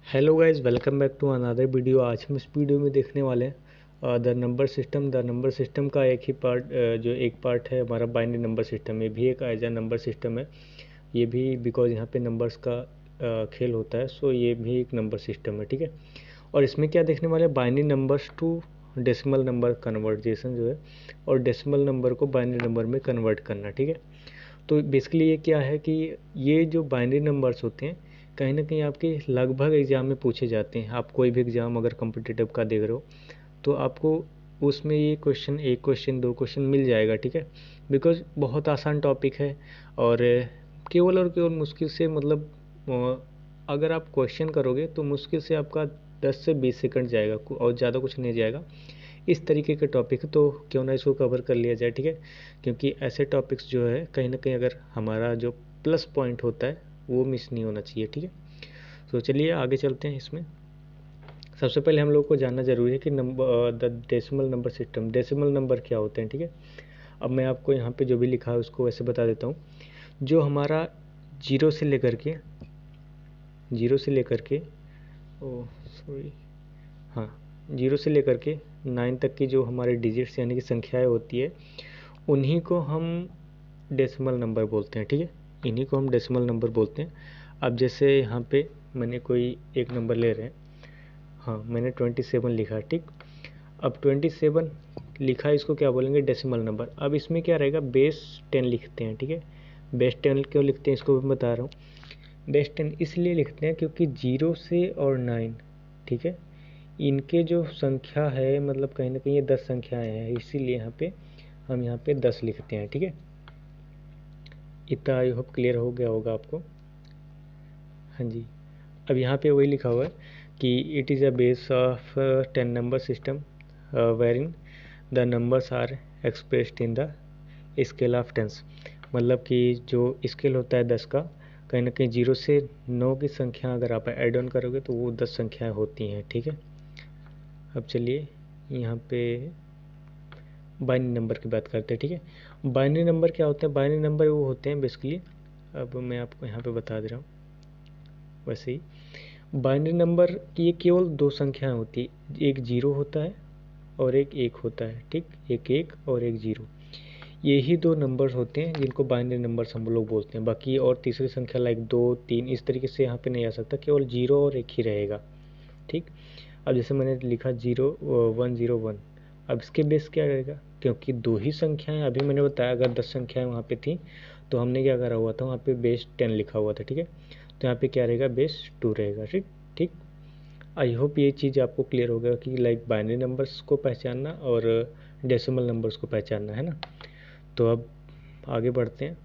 Hello guys, welcome back to another video. आज हम इस वीडियो में देखने वाले हैं द नंबर सिस्टम का एक ही पार्ट, जो एक पार्ट है हमारा बाइनरी नंबर सिस्टम। ये भी एक एज अ नंबर सिस्टम है। ये भी बिकॉज यहाँ पे नंबर्स का खेल होता है, सो ये भी एक नंबर सिस्टम है, ठीक है। और इसमें क्या देखने वाले हैं, binary numbers to decimal number conversion जो है, और डेसिमल नंबर को बाइनरी नंबर में कन्वर्ट करना, ठीक है। तो बेसिकली ये क्या है कि ये जो बाइनरी नंबर्स होते हैं कहीं ना कहीं आपके लगभग एग्ज़ाम में पूछे जाते हैं। आप कोई भी एग्ज़ाम अगर कॉम्पिटिटिव का देख रहे हो तो आपको उसमें ये क्वेश्चन, एक क्वेश्चन, दो क्वेश्चन मिल जाएगा, ठीक है। बिकॉज बहुत आसान टॉपिक है और केवल और केवल मुश्किल से मतलब अगर आप क्वेश्चन करोगे तो मुश्किल से आपका 10 से 20 सेकंड जाएगा और ज़्यादा कुछ नहीं जाएगा। इस तरीके के टॉपिक तो क्यों ना इसको कवर कर लिया जाए, ठीक है। क्योंकि ऐसे टॉपिक्स जो है कहीं ना कहीं अगर हमारा जो प्लस पॉइंट होता है वो मिस नहीं होना चाहिए, ठीक है। तो चलिए आगे चलते हैं। इसमें सबसे पहले हम लोग को जानना जरूरी है कि the decimal number system, decimal number क्या होते हैं, ठीक है। अब मैं आपको यहाँ पे जो भी लिखा है उसको वैसे बता देता हूँ। जो हमारा जीरो से लेकर के ओ सॉरी, हाँ, 0 से लेकर के 9 तक की जो हमारे डिजिट्स यानी कि संख्याएं होती है उन्हीं को हम डेसिमल नंबर बोलते हैं, ठीक है। इन्हीं को हम डेसिमल नंबर बोलते हैं। अब जैसे यहाँ पे मैंने कोई एक नंबर ले रहे हैं, हाँ मैंने 27 लिखा, ठीक। अब 27 लिखा, इसको क्या बोलेंगे, डेसिमल नंबर। अब इसमें क्या रहेगा, बेस 10 लिखते हैं, ठीक है। बेस 10 क्यों लिखते हैं इसको भी बता रहा हूँ। बेस 10 इसलिए लिखते हैं क्योंकि 0 से और 9, ठीक है, इनके जो संख्या है मतलब कहीं ना कहीं ये 10 संख्याएं हैं, इसीलिए यहाँ पे हम यहाँ पे 10 लिखते हैं, ठीक है। इतना आई होप क्लियर हो गया होगा आपको। हाँ जी। अब यहाँ पे वही लिखा हुआ है कि it is a base of 10 number system wherein the numbers are expressed in the scale of tens. मतलब कि जो स्केल होता है 10 का, कहीं ना कहीं 0 से 9 की संख्या अगर आप ऐड ऑन करोगे तो वो 10 संख्याएं होती हैं, ठीक है। अब चलिए यहाँ पे बाइनरी नंबर की बात करते हैं, ठीक है। बाइनरी नंबर क्या होते हैं, बाइनरी नंबर वो होते हैं बेसिकली, अब मैं आपको यहाँ पे बता दे रहा हूँ। वैसे ही बाइनरी नंबर की ये केवल दो संख्याएं होती है, एक जीरो होता है और एक एक होता है, ठीक। एक एक और एक जीरो, ये ही दो नंबर्स होते हैं जिनको बाइनरी नंबर्स हम लोग बोलते हैं। बाकी और तीसरी संख्या लाइक 2, 3 इस तरीके से यहाँ पे नहीं आ सकता, केवल जीरो और एक ही रहेगा, ठीक। अब जैसे मैंने लिखा 0101, अब इसके बेस क्या रहेगा, क्योंकि दो ही संख्याएं, अभी मैंने बताया अगर 10 संख्याएं वहाँ पे थी तो हमने क्या करा हुआ था, वहाँ पे बेस 10 लिखा हुआ था, ठीक है। तो यहाँ पे क्या रहेगा, बेस 2 रहेगा, ठीक ठीक। आई होप ये चीज़ आपको क्लियर होगा कि लाइक बाइनरी नंबर्स को पहचानना और डेसिमल नंबर्स को पहचानना है ना। तो अब आगे बढ़ते हैं।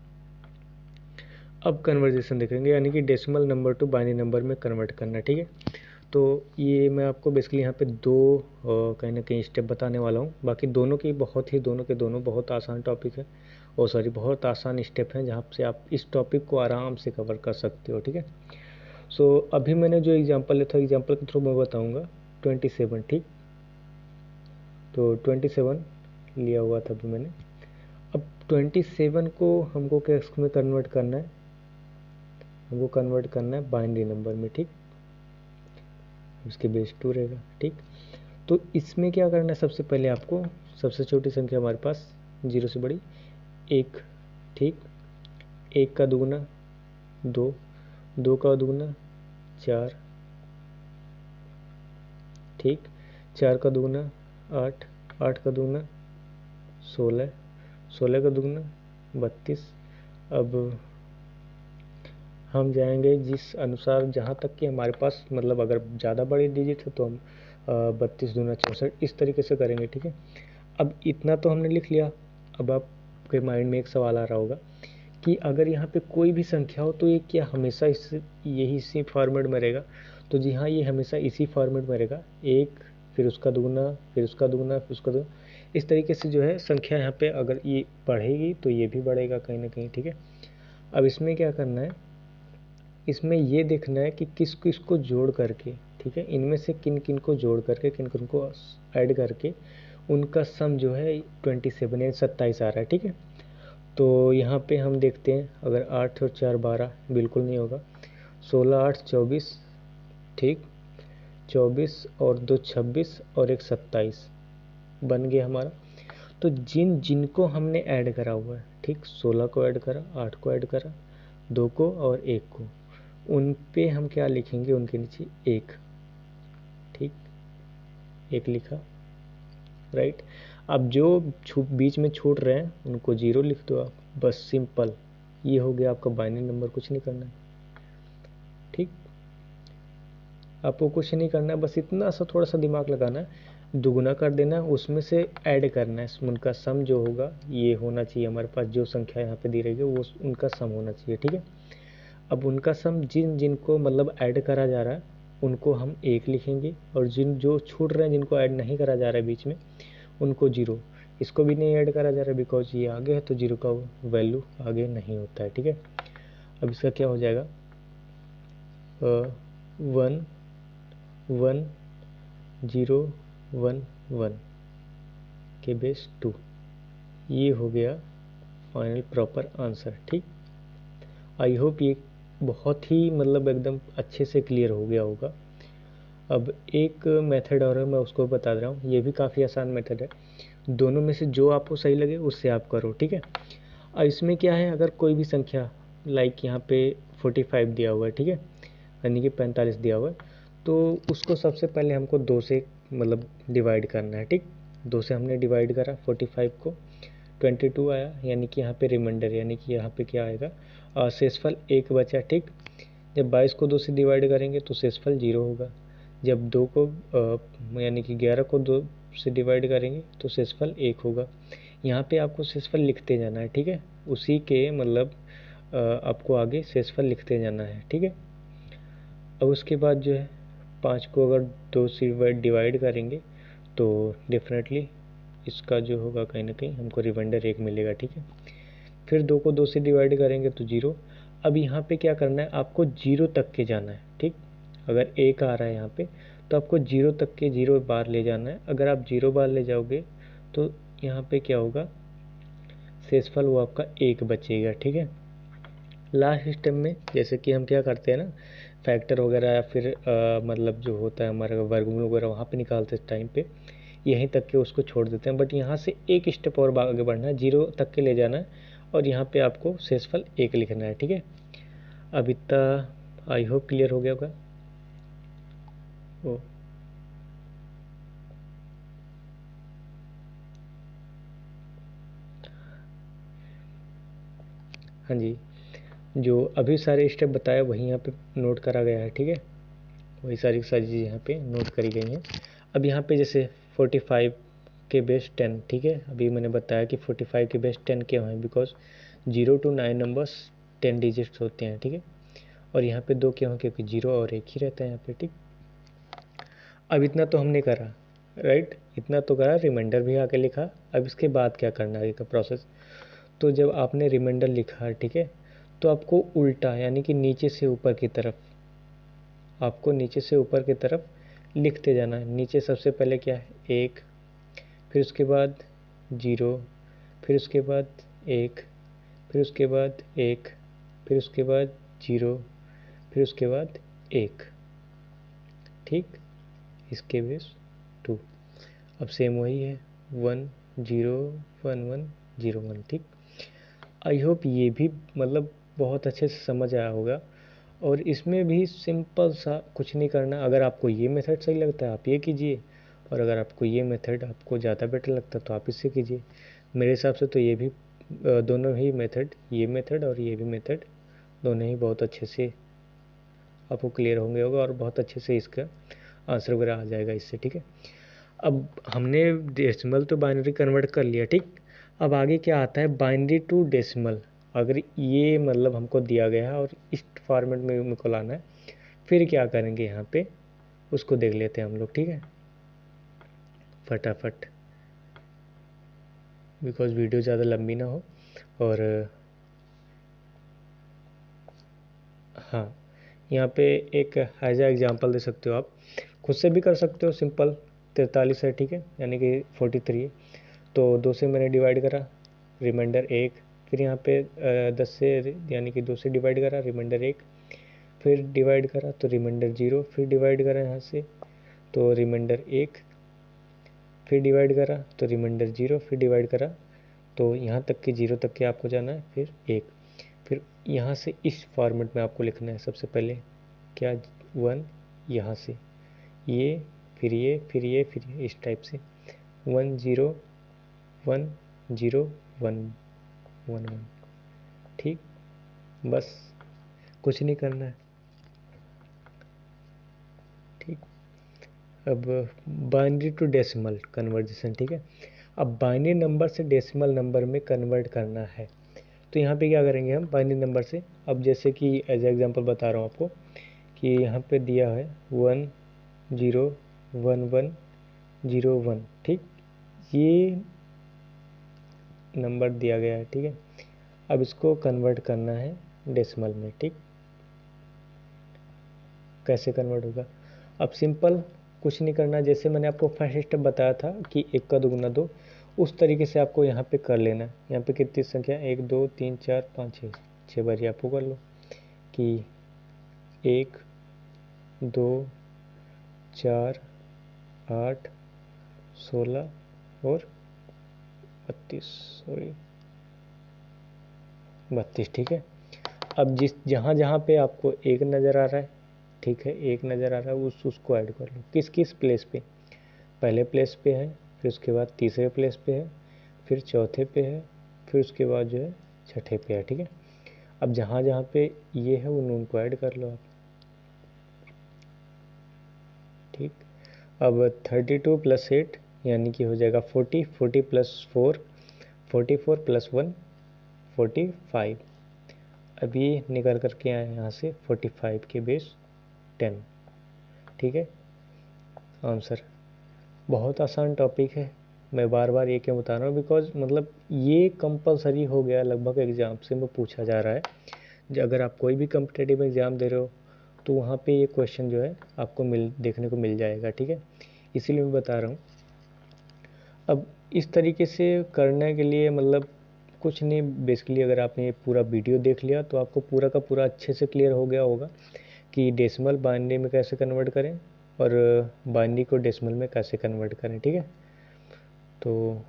अब कन्वर्जेशन देखेंगे, यानी कि decimal number two binary number में कन्वर्ट करना, ठीक है। तो ये मैं आपको बेसिकली यहाँ पे दो कहीं ना कहीं स्टेप बताने वाला हूँ। बाकी दोनों की बहुत ही, दोनों के दोनों बहुत आसान टॉपिक है, और सॉरी बहुत आसान स्टेप हैं जहाँ से आप इस टॉपिक को आराम से कवर कर सकते हो, ठीक है। सो अभी मैंने जो एग्जांपल लिया था, एग्जांपल के थ्रू मैं बताऊँगा 27, ठीक। तो 27 लिया हुआ था अभी मैंने। अब 27 को हमको किस में कन्वर्ट करना है, हमको कन्वर्ट करना है बाइनरी नंबर में, ठीक। उसके बेस 2 रहेगा, ठीक। तो इसमें क्या करना है, सबसे पहले आपको सबसे छोटी संख्या हमारे पास 0 से बड़ी 1, ठीक। 1 का दुगुना 2, 2 का दुगुना 4, ठीक। 4 का दुगुना 8, 8 का दुगुना 16, 16 का दुगुना 32। अब हम जाएंगे जिस अनुसार, जहाँ तक कि हमारे पास मतलब अगर ज़्यादा बड़ी डिजिट है तो हम 32 दूना 64 इस तरीके से करेंगे, ठीक है। अब इतना तो हमने लिख लिया। अब आपके माइंड में एक सवाल आ रहा होगा कि अगर यहाँ पे कोई भी संख्या हो तो ये क्या हमेशा इसी फॉर्मेट में रहेगा। तो जी हाँ, ये हमेशा इसी फॉर्मेट में रहेगा, एक फिर उसका दुगुना फिर उसका दुगुना फिर उसका दुगुना, इस तरीके से जो है संख्या यहाँ पे अगर ये बढ़ेगी तो ये भी बढ़ेगा कहीं ना कहीं, ठीक है। अब इसमें क्या करना है, इसमें ये देखना है कि किस किस को जोड़ करके, ठीक है, इनमें से किन किन को जोड़ करके, किन किन को ऐड करके उनका सम जो है 27 यानी 27 आ रहा है, ठीक है। तो यहाँ पे हम देखते हैं, अगर 8 और 4 12 बिल्कुल नहीं होगा, 16 8 24, ठीक। 24 और 2 26 और एक 27 बन गया हमारा। तो जिनको हमने ऐड करा हुआ है, ठीक, 16 को ऐड करा, 8 को ऐड करा, 2 को और 1 को, उन पे हम क्या लिखेंगे, उनके नीचे 1, ठीक, 1 लिखा, राइट। अब जो बीच में छूट रहे हैं उनको 0 लिख दो आप, बस सिंपल। ये हो गया आपका बाइनरी नंबर, कुछ नहीं करना है, ठीक। आपको कुछ नहीं करना है, बस इतना सा थोड़ा सा दिमाग लगाना है, दुगुना कर देना है, उसमें से ऐड करना है, उनका सम जो होगा ये होना चाहिए हमारे पास, जो संख्या यहाँ पे दी रही है वो उनका सम होना चाहिए, ठीक है। अब उनका सम जिनको मतलब ऐड करा जा रहा है उनको हम 1 लिखेंगे, और जो छूट रहे हैं जिनको ऐड नहीं करा जा रहा है बीच में उनको 0। इसको भी नहीं ऐड करा जा रहा है बिकॉज ये आगे है, तो 0 का वैल्यू आगे नहीं होता है, ठीक है। अब इसका क्या हो जाएगा, 1 1 0 1 1 के बेस 2, ये हो गया फाइनल प्रॉपर आंसर, ठीक। आई होप ये बहुत ही मतलब एकदम अच्छे से क्लियर हो गया होगा। अब एक मेथड और है, मैं उसको बता रहा हूँ, ये भी काफ़ी आसान मेथड है, दोनों में से जो आपको सही लगे उससे आप करो, ठीक है। अब इसमें क्या है, अगर कोई भी संख्या लाइक यहाँ पे 45 दिया हुआ है, ठीक है, यानी कि 45 दिया हुआ है, तो उसको सबसे पहले हमको 2 से मतलब डिवाइड करना है, ठीक। 2 से हमने डिवाइड करा 45 को, 22 आया, यानी कि यहाँ पे रिमाइंडर, यानी कि यहाँ पे क्या आएगा, शेषफल 1 बचा, ठीक। जब 22 को 2 से डिवाइड करेंगे तो शेषफल 0 होगा। जब 2 को यानी कि 11 को 2 से डिवाइड करेंगे तो शेषफल 1 होगा। यहाँ पे आपको शेषफल लिखते जाना है, ठीक है, उसी के मतलब आपको आगे शेषफल लिखते जाना है, ठीक है। अब उसके बाद जो है 5 को अगर 2 से डिवाइड करेंगे तो डेफिनेटली इसका जो होगा कहीं ना कहीं हमको रिमाइंडर 1 मिलेगा, ठीक है। फिर 2 को 2 से डिवाइड करेंगे तो 0। अब यहाँ पे क्या करना है, आपको 0 तक के जाना है, ठीक। अगर 1 आ रहा है यहाँ पे तो आपको 0 तक के 0 बार ले जाना है। अगर आप 0 बार ले जाओगे तो यहाँ पे क्या होगा, शेषफल वो आपका 1 बचेगा, ठीक है। लास्ट स्टेप में जैसे कि हम क्या करते हैं ना, फैक्टर वगैरह या फिर मतलब जो होता है हमारा वर्गमूल वगैरह वहाँ पे निकालते टाइम पे यहीं तक के उसको छोड़ देते हैं, बट यहाँ से एक स्टेप और आगे बढ़ना है, 0 तक के ले जाना है और यहाँ पे आपको शेषफल 1 लिखना है, ठीक है। अब इतना आई होप क्लियर हो गया होगा। ओ हाँ जी, जो अभी सारे स्टेप बताए वही यहाँ पे नोट करा गया है, ठीक है, वही सारी चीज़ें यहाँ पे नोट करी गई हैं। अब यहाँ पे जैसे 45 के बेस 10, ठीक है, अभी मैंने बताया कि 45 के बेस 10 क्यों है, बिकॉज 0 to 9 नंबर्स 10 डिजिट्स होते हैं, ठीक है। और यहाँ पे 2 क्यों है, क्योंकि 0 और 1 ही रहता है यहाँ पे, ठीक। अब इतना तो हमने करा, राइट, इतना तो करा, रिमाइंडर भी आके लिखा। अब इसके बाद क्या करना है आगे का प्रोसेस, तो जब आपने रिमाइंडर लिखा, ठीक है, तो आपको उल्टा यानी कि नीचे से ऊपर की तरफ, आपको नीचे से ऊपर की तरफ लिखते जाना है। नीचे सबसे पहले क्या है, 1, फिर उसके बाद 0, फिर उसके बाद 1, फिर उसके बाद 1, फिर उसके बाद 0, फिर उसके बाद 1, ठीक। इसके बेस 2। अब सेम वही है, 1 0 1 1 0 1, ठीक। आई होप ये भी मतलब बहुत अच्छे से समझ आया होगा। और इसमें भी सिंपल सा कुछ नहीं करना, अगर आपको ये मेथड सही लगता है आप ये कीजिए, और अगर आपको ये मेथड आपको ज़्यादा बेटर लगता है तो आप इससे कीजिए। मेरे हिसाब से तो ये भी दोनों ही मेथड, ये मेथड और ये भी मेथड, दोनों ही बहुत अच्छे से आपको क्लियर होगा और बहुत अच्छे से इसका आंसर वगैरह आ जाएगा इससे, ठीक है। अब हमने डेसिमल तो बाइनरी कन्वर्ट कर लिया, ठीक। अब आगे क्या आता है, बाइनरी टू डेसिमल। अगर ये मतलब हमको दिया गया है और इस फॉर्मेट में मेरे को लाना है, फिर क्या करेंगे यहाँ पे उसको देख लेते हैं हम लोग, ठीक है, फटाफट, बिकॉज वीडियो ज़्यादा लंबी ना हो। और हाँ, यहाँ पे एक एज आ एग्जाम्पल दे सकते हो, आप खुद से भी कर सकते हो, सिंपल 43 है, ठीक है, यानी कि 43 है, तो 2 से मैंने डिवाइड करा, रिमाइंडर 1, फिर यहाँ पे 10 से यानी कि 2 से डिवाइड करा, रिमाइंडर 1, फिर डिवाइड करा तो रिमाइंडर 0, फिर डिवाइड करा यहाँ से तो रिमाइंडर 1, फिर डिवाइड करा तो रिमाइंडर 0, फिर डिवाइड करा तो यहाँ तक के 0 तक के आपको जाना है, फिर 1, फिर यहाँ से इस फॉर्मेट में आपको लिखना है सबसे पहले क्या 1, यहाँ से ये, फिर ये, फिर ये, फिर ये, इस टाइप से 1 0 1 0 1 1 1। ठीक, बस कुछ नहीं करना है। ठीक, अब बाइनरी टू डेसिमल कन्वर्जेशन। ठीक है, अब बाइनरी नंबर से डेसिमल नंबर में कन्वर्ट करना है तो यहाँ पे क्या करेंगे हम बाइनरी नंबर से। अब जैसे कि एज एग्जांपल बता रहा हूँ आपको कि यहाँ पे दिया है 1 0 1 1 0 1। ठीक, ये नंबर दिया गया है। ठीक है, अब इसको कन्वर्ट करना है डेसिमल में। ठीक, कैसे कन्वर्ट होगा? अब सिंपल कुछ नहीं करना, जैसे मैंने आपको फर्स्ट स्टेप बताया था कि 1 का 2 गुना 2, उस तरीके से आपको यहाँ पे कर लेना है। यहाँ पे कितनी संख्या 1 2 3 4 5 6, 6 बार ही आपको कर लो कि 1 2 4 8 16 और 32, सॉरी 32। ठीक है, अब जहाँ जहाँ पे आपको 1 नज़र आ रहा है, ठीक है 1 नज़र आ रहा है, उसको ऐड कर लो। किस किस प्लेस पे? पहले प्लेस पे है, फिर उसके बाद तीसरे प्लेस पे है, फिर चौथे पे है, फिर उसके बाद जो है छठे पे है। ठीक है, अब जहाँ जहाँ पे ये है उनको ऐड कर लो आप। ठीक, अब 32 + 8 यानी कि हो जाएगा 40, 40 + 4 44 + 1 45। अब ये निकाल करके आए यहाँ से 45 के बेस 10। ठीक है, आंसर। बहुत आसान टॉपिक है, मैं बार बार ये क्यों बता रहा हूँ, बिकॉज मतलब ये कंपलसरी हो गया लगभग एग्ज़ाम से में पूछा जा रहा है। अगर आप कोई भी कम्पिटेटिव एग्ज़ाम दे रहे हो तो वहाँ पे ये क्वेश्चन जो है आपको देखने को मिल जाएगा। ठीक है, इसीलिए मैं बता रहा हूँ। अब इस तरीके से करने के लिए मतलब कुछ नहीं, बेसिकली अगर आपने ये पूरा वीडियो देख लिया तो आपको पूरा का पूरा अच्छे से क्लियर हो गया होगा कि डेसिमल बाइनरी में कैसे कन्वर्ट करें और बाइनरी को डेसिमल में कैसे कन्वर्ट करें। ठीक है, तो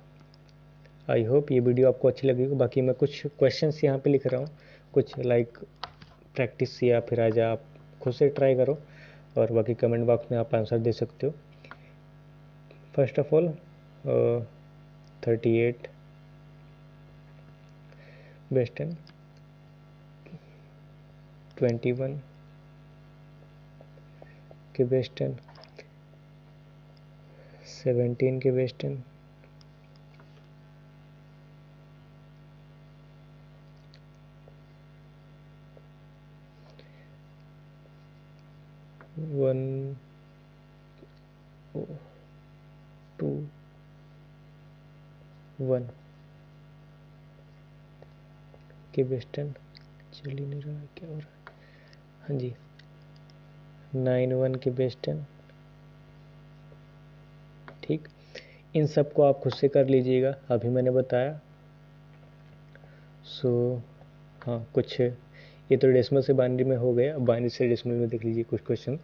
आई होप ये वीडियो आपको अच्छी लगी हो। बाकी मैं कुछ क्वेश्चंस यहाँ पे लिख रहा हूँ, कुछ लाइक प्रैक्टिस या फिर आज आप खुद से ट्राई करो और बाकी कमेंट बॉक्स में आप आंसर दे सकते हो। फर्स्ट ऑफ ऑल 38 बेस 10, 21 के बेस 10, 17 के बेस 10, 1 2 1 के बेस 10, चल ही नहीं रहा है, क्या हो रहा है? हाँ जी, 9 1 के बेस 10। ठीक, इन सब को आप खुद से कर लीजिएगा, अभी मैंने बताया। सो हाँ, कुछ ये तो डेसिमल से बाइनरी में हो गया, अब बाइनरी से डेसिमल में देख लीजिए कुछ क्वेश्चन।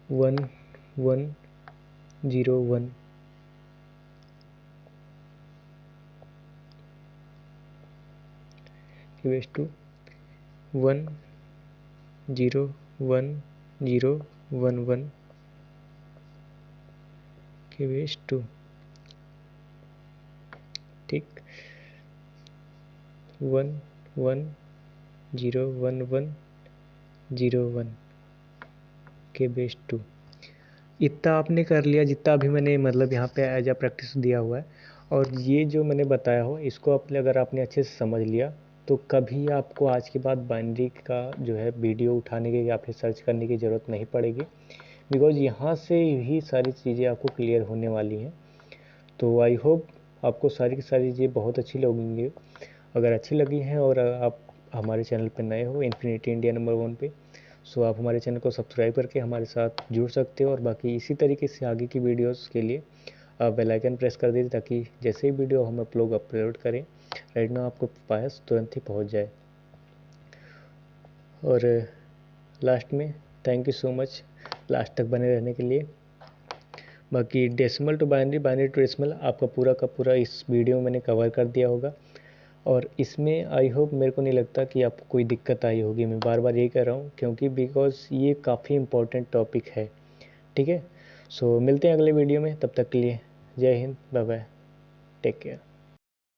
1 1 0 1 के बेस 2, 1 0 1 0 1 1 के बेस 2। ठीक, 1 1 0 1 1 0 1 के बेस 2। इतना आपने कर लिया जितना अभी मैंने मतलब यहाँ पे एज अ प्रैक्टिस दिया हुआ है, और ये जो मैंने बताया हो इसको अपने अगर आपने अच्छे से समझ लिया तो कभी आपको आज के बाद बाइनरी का जो है वीडियो उठाने की या फिर सर्च करने की ज़रूरत नहीं पड़ेगी, बिकॉज यहाँ से ही सारी चीज़ें आपको क्लियर होने वाली हैं। तो आई होप आपको सारी की सारी चीज़ें बहुत अच्छी लगेंगी। अगर अच्छी लगी हैं और आप हमारे चैनल पर नए हो इन्फिनिटी इंडिया नंबर 1 पे, सो आप हमारे चैनल को सब्सक्राइब करके हमारे साथ जुड़ सकते हो। और बाकी इसी तरीके से आगे की वीडियोस के लिए आप बेल आइकन प्रेस कर दीजिए ताकि जैसे ही वीडियो हम अपलोड करें राइट ना आपको पास तुरंत ही पहुंच जाए। और लास्ट में thank you so much last तक बने रहने के लिए। बाकी decimal to binary, binary to decimal आपका पूरा का पूरा इस वीडियो में मैंने कवर कर दिया होगा। और इसमें आई होप, मेरे को नहीं लगता कि आपको कोई दिक्कत आई होगी। मैं बार बार यही कह रहा हूँ क्योंकि बिकॉज ये काफ़ी इम्पोर्टेंट टॉपिक है। ठीक है, सो मिलते हैं अगले वीडियो में, तब तक के लिए Jai Hind, bye bye, take care.